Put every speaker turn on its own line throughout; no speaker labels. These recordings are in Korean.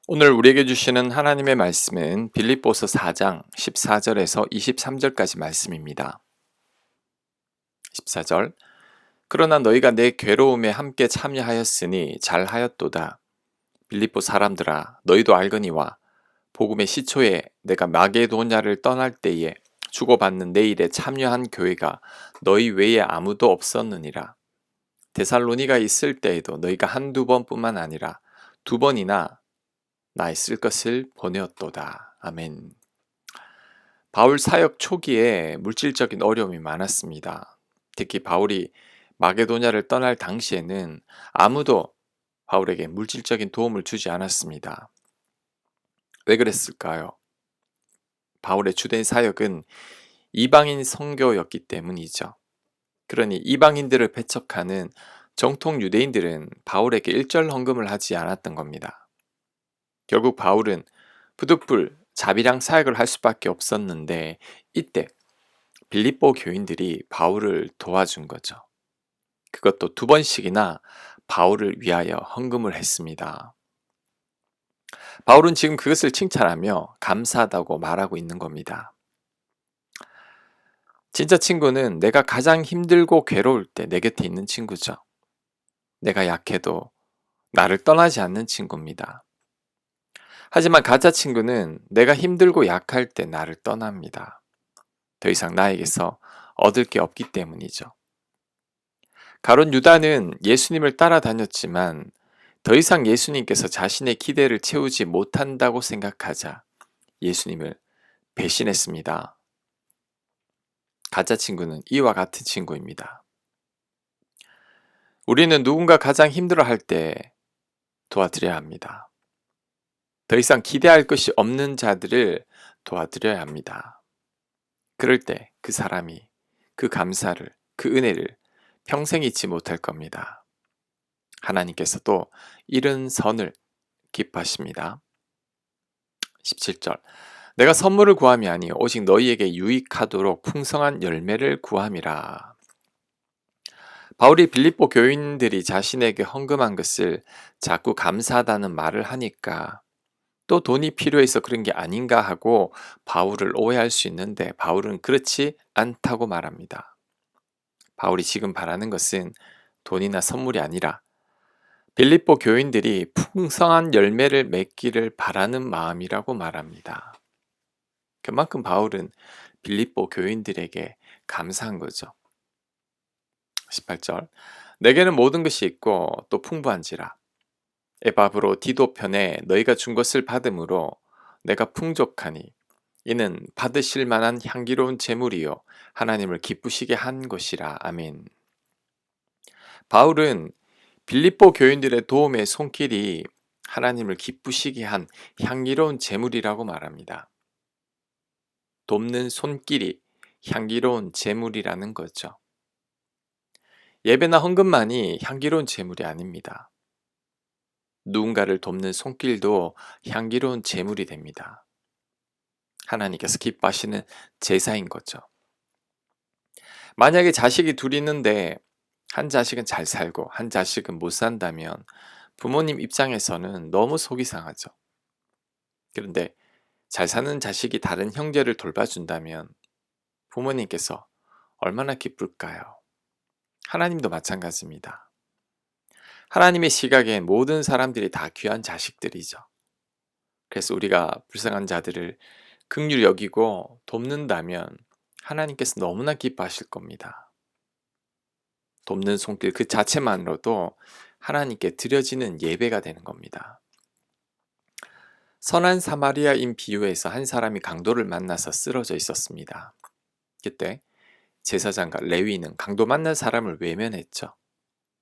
오늘 우리에게 주시는 하나님의 말씀은 빌립보서 4장 14절에서 23절까지 말씀입니다. 14절 그러나 너희가 내 괴로움에 함께 참여하였으니 잘하였도다. 빌립보 사람들아 너희도 알거니와 복음의 시초에 내가 마게도냐를 떠날 때에 주고받는 내 일에 참여한 교회가 너희 외에 아무도 없었느니라. 데살로니가 있을 때에도 너희가 한두 번뿐만 아니라 두 번이나 나의 쓸 것을 보내었도다. 아멘. 바울 사역 초기에 물질적인 어려움이 많았습니다. 특히 바울이 마게도냐를 떠날 당시에는 아무도 바울에게 물질적인 도움을 주지 않았습니다. 왜 그랬을까요? 바울의 주된 사역은 이방인 선교였기 때문이죠. 그러니 이방인들을 배척하는 정통 유대인들은 바울에게 일절 헌금을 하지 않았던 겁니다. 결국 바울은 부득불 자비랑 사역을 할 수밖에 없었는데 이때 빌립보 교인들이 바울을 도와준 거죠. 그것도 두 번씩이나 바울을 위하여 헌금을 했습니다. 바울은 지금 그것을 칭찬하며 감사하다고 말하고 있는 겁니다. 진짜 친구는 내가 가장 힘들고 괴로울 때 내 곁에 있는 친구죠. 내가 약해도 나를 떠나지 않는 친구입니다. 하지만 가짜 친구는 내가 힘들고 약할 때 나를 떠납니다. 더 이상 나에게서 얻을 게 없기 때문이죠. 가룟 유다는 예수님을 따라다녔지만 더 이상 예수님께서 자신의 기대를 채우지 못한다고 생각하자 예수님을 배신했습니다. 가짜 친구는 이와 같은 친구입니다. 우리는 누군가 가장 힘들어할 때 도와드려야 합니다. 더 이상 기대할 것이 없는 자들을 도와드려야 합니다. 그럴 때 그 사람이 그 감사를, 그 은혜를 평생 잊지 못할 겁니다. 하나님께서도 이런 선을 기뻐하십니다. 17절 내가 선물을 구함이 아니 오직 너희에게 유익하도록 풍성한 열매를 구함이라. 바울이 빌립보 교인들이 자신에게 헌금한 것을 자꾸 감사하다는 말을 하니까 또 돈이 필요해서 그런 게 아닌가 하고 바울을 오해할 수 있는데 바울은 그렇지 않다고 말합니다. 바울이 지금 바라는 것은 돈이나 선물이 아니라 빌립보 교인들이 풍성한 열매를 맺기를 바라는 마음이라고 말합니다. 그만큼 바울은 빌립보 교인들에게 감사한 거죠. 18절 내게는 모든 것이 있고 또 풍부한지라 에바브로 디도 편에 너희가 준 것을 받음으로 내가 풍족하니 이는 받으실 만한 향기로운 제물이요 하나님을 기쁘시게 한 것이라. 아멘. 바울은 빌립보 교인들의 도움의 손길이 하나님을 기쁘시게 한 향기로운 제물이라고 말합니다. 돕는 손길이 향기로운 제물이라는 거죠. 예배나 헌금만이 향기로운 제물이 아닙니다. 누군가를 돕는 손길도 향기로운 제물이 됩니다. 하나님께서 기뻐하시는 제사인 거죠. 만약에 자식이 둘 있는데 한 자식은 잘 살고 한 자식은 못 산다면 부모님 입장에서는 너무 속이 상하죠. 그런데 잘 사는 자식이 다른 형제를 돌봐준다면 부모님께서 얼마나 기쁠까요? 하나님도 마찬가지입니다. 하나님의 시각엔 모든 사람들이 다 귀한 자식들이죠. 그래서 우리가 불쌍한 자들을 긍휼히 여기고 돕는다면 하나님께서 너무나 기뻐하실 겁니다. 돕는 손길 그 자체만으로도 하나님께 드려지는 예배가 되는 겁니다. 선한 사마리아인 비유에서 한 사람이 강도를 만나서 쓰러져 있었습니다. 그때 제사장과 레위인은 강도 만난 사람을 외면했죠.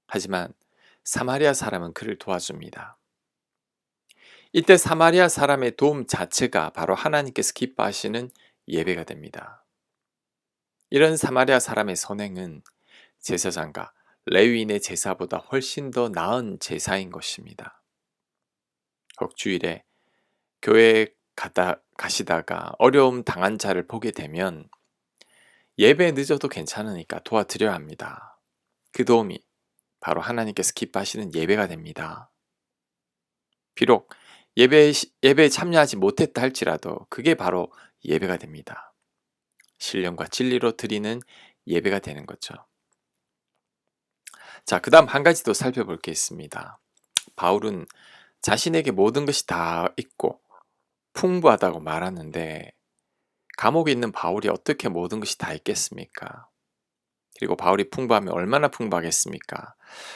하지만 사마리아 사람은 그를 도와줍니다. 이때 사마리아 사람의 도움 자체가 바로 하나님께서 기뻐하시는 예배가 됩니다. 이런 사마리아 사람의 선행은 제사장과 레위인의 제사보다 훨씬 더 나은 제사인 것입니다. 혹 주일에 교회에 가시다가 어려움 당한 자를 보게 되면 예배 늦어도 괜찮으니까 도와드려야 합니다. 그 도움이 바로 하나님께서 기뻐하시는 예배가 됩니다. 비록 예배에 참여하지 못했다 할지라도 그게 바로 예배가 됩니다. 신령과 진리로 드리는 예배가 되는 거죠. 자, 그다음 한 가지 더 살펴볼 게 있습니다. 바울은 자신에게 모든 것이 다 있고 풍부하다고 말하는데 감옥에 있는 바울이 어떻게 모든 것이 다 있겠습니까? 그리고 바울이 풍부하면 얼마나 풍부하겠습니까?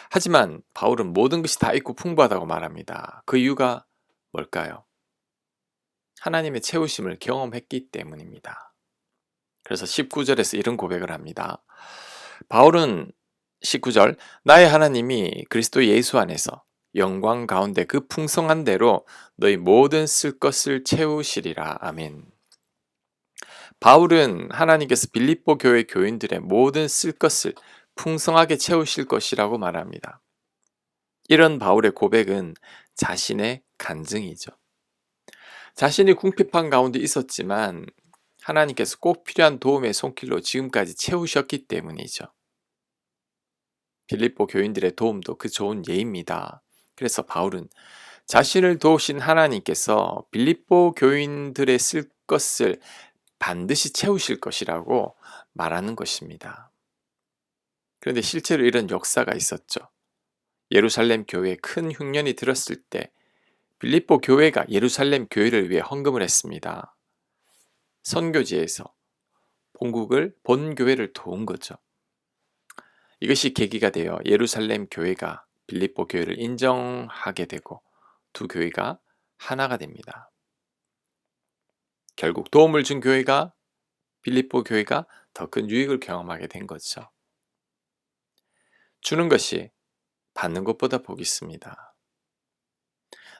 하지만 바울은 모든 것이 다 있고 풍부하다고 말합니다. 그 이유가 뭘까요? 하나님의 채우심을 경험했기 때문입니다. 그래서 19절에서 이런 고백을 합니다. 바울은 19절 나의 하나님이 그리스도 예수 안에서 영광 가운데 그 풍성한 대로 너희 모든 쓸 것을 채우시리라. 아멘. 바울은 하나님께서 빌립보 교회 교인들의 모든 쓸 것을 풍성하게 채우실 것이라고 말합니다. 이런 바울의 고백은 자신의 간증이죠. 자신이 궁핍한 가운데 있었지만 하나님께서 꼭 필요한 도움의 손길로 지금까지 채우셨기 때문이죠. 빌립보 교인들의 도움도 그 좋은 예입니다. 그래서 바울은 자신을 도우신 하나님께서 빌립보 교인들의 쓸 것을 반드시 채우실 것이라고 말하는 것입니다. 그런데 실제로 이런 역사가 있었죠. 예루살렘 교회에 큰 흉년이 들었을 때 빌립보 교회가 예루살렘 교회를 위해 헌금을 했습니다. 선교지에서 본 교회를 도운 거죠. 이것이 계기가 되어 예루살렘 교회가 빌립보 교회를 인정하게 되고 두 교회가 하나가 됩니다. 결국 도움을 준 교회가 빌립보 교회가 더 큰 유익을 경험하게 된 거죠. 주는 것이 받는 것보다 복이 있습니다.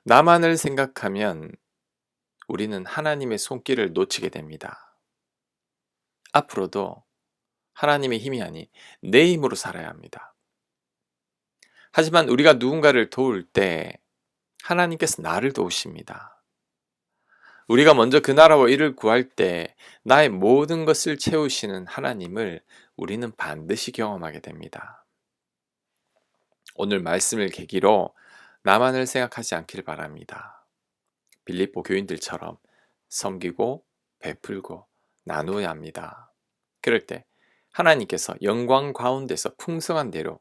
나만을 생각하면 우리는 하나님의 손길을 놓치게 됩니다. 앞으로도 하나님의 힘이 아니 내 힘으로 살아야 합니다. 하지만 우리가 누군가를 도울 때 하나님께서 나를 도우십니다. 우리가 먼저 그 나라와 일을 구할 때 나의 모든 것을 채우시는 하나님을 우리는 반드시 경험하게 됩니다. 오늘 말씀을 계기로 나만을 생각하지 않길 바랍니다. 빌립보 교인들처럼 섬기고 베풀고 나누어야 합니다. 그럴 때 하나님께서 영광 가운데서 풍성한 대로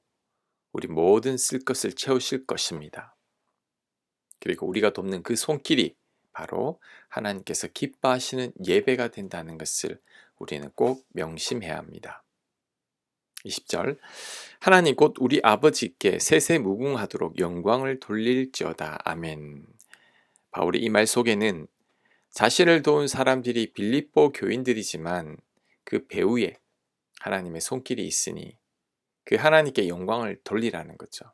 우리 모든 쓸 것을 채우실 것입니다. 그리고 우리가 돕는 그 손길이 바로 하나님께서 기뻐하시는 예배가 된다는 것을 우리는 꼭 명심해야 합니다. 20절 하나님 곧 우리 아버지께 세세무궁하도록 영광을 돌릴지어다. 아멘. 바울의 이 말 속에는 자신을 도운 사람들이 빌립보 교인들이지만 그 배후에 하나님의 손길이 있으니 그 하나님께 영광을 돌리라는 거죠.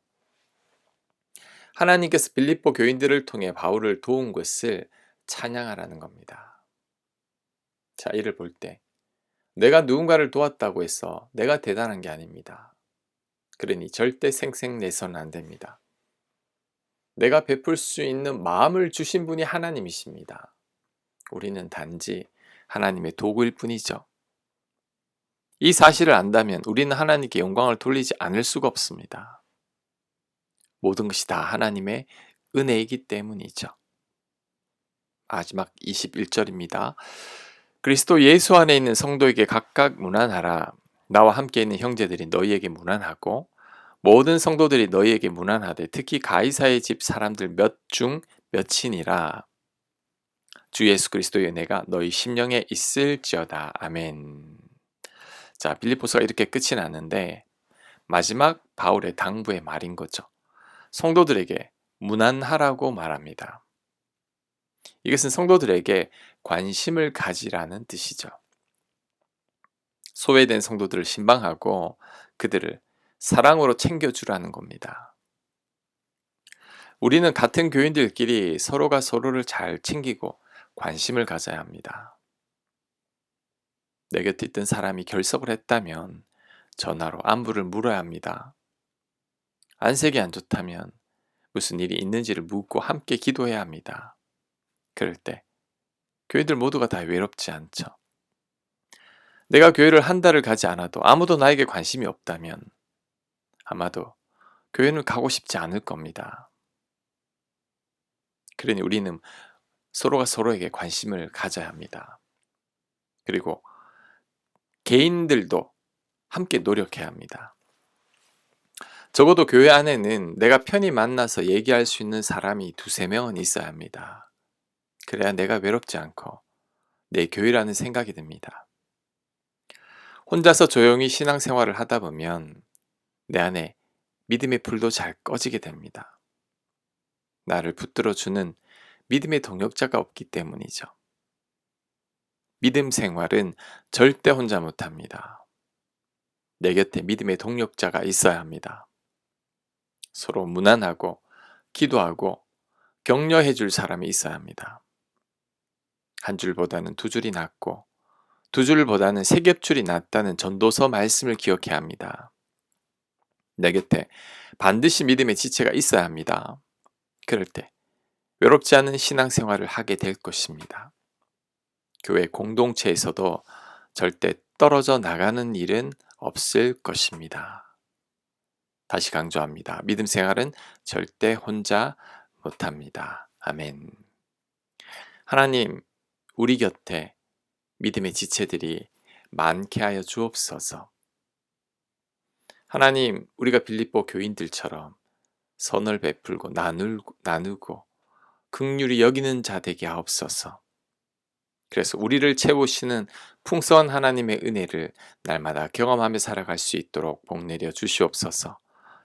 하나님께서 빌립보 교인들을 통해 바울을 도운 것을 찬양하라는 겁니다. 자, 이를 볼 때 내가 누군가를 도왔다고 해서 내가 대단한 게 아닙니다. 그러니 절대 생색내서는 안 됩니다. 내가 베풀 수 있는 마음을 주신 분이 하나님이십니다. 우리는 단지 하나님의 도구일 뿐이죠. 이 사실을 안다면 우리는 하나님께 영광을 돌리지 않을 수가 없습니다. 모든 것이 다 하나님의 은혜이기 때문이죠. 마지막 21절입니다. 그리스도 예수 안에 있는 성도에게 각각 문안하라. 나와 함께 있는 형제들이 너희에게 문안하고 모든 성도들이 너희에게 문안하되 특히 가이사의 집 사람들 몇 중 몇이니라. 주 예수 그리스도의 은혜가 너희 심령에 있을지어다. 아멘. 자, 빌립보서가 이렇게 끝이 났는데 마지막 바울의 당부의 말인 거죠. 성도들에게 문안하라고 말합니다. 이것은 성도들에게 관심을 가지라는 뜻이죠. 소외된 성도들을 신방하고 그들을 사랑으로 챙겨주라는 겁니다. 우리는 같은 교인들끼리 서로가 서로를 잘 챙기고 관심을 가져야 합니다. 내 곁에 있던 사람이 결석을 했다면 전화로 안부를 물어야 합니다. 안색이 안 좋다면 무슨 일이 있는지를 묻고 함께 기도해야 합니다. 그럴 때 교인들 모두가 다 외롭지 않죠. 내가 교회를 한 달을 가지 않아도 아무도 나에게 관심이 없다면 아마도 교회는 가고 싶지 않을 겁니다. 그러니 우리는 서로가 서로에게 관심을 가져야 합니다. 그리고 개인들도 함께 노력해야 합니다. 적어도 교회 안에는 내가 편히 만나서 얘기할 수 있는 사람이 두세 명은 있어야 합니다. 그래야 내가 외롭지 않고 내 교회라는 생각이 듭니다. 혼자서 조용히 신앙생활을 하다 보면 내 안에 믿음의 불도 잘 꺼지게 됩니다. 나를 붙들어주는 믿음의 동역자가 없기 때문이죠. 믿음 생활은 절대 혼자 못합니다. 내 곁에 믿음의 동역자가 있어야 합니다. 서로 무난하고 기도하고 격려해 줄 사람이 있어야 합니다. 한 줄보다는 두 줄이 낫고 두 줄보다는 세 겹줄이 낫다는 전도서 말씀을 기억해야 합니다. 내 곁에 반드시 믿음의 지체가 있어야 합니다. 그럴 때 외롭지 않은 신앙생활을 하게 될 것입니다. 교회 공동체에서도 절대 떨어져 나가는 일은 없을 것입니다. 다시 강조합니다. 믿음 생활은 절대 혼자 못합니다. 아멘. 하나님, 우리 곁에 믿음의 지체들이 많게 하여 주옵소서. 하나님, 우리가 빌립보 교인들처럼 선을 베풀고 나누고 긍휼히 여기는 자 되게 하옵소서. 그래서 우리를 채우시는 풍성한 하나님의 은혜를 날마다 경험하며 살아갈 수 있도록 복 내려 주시옵소서.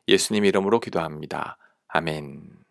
예수님 이름으로 기도합니다. 아멘.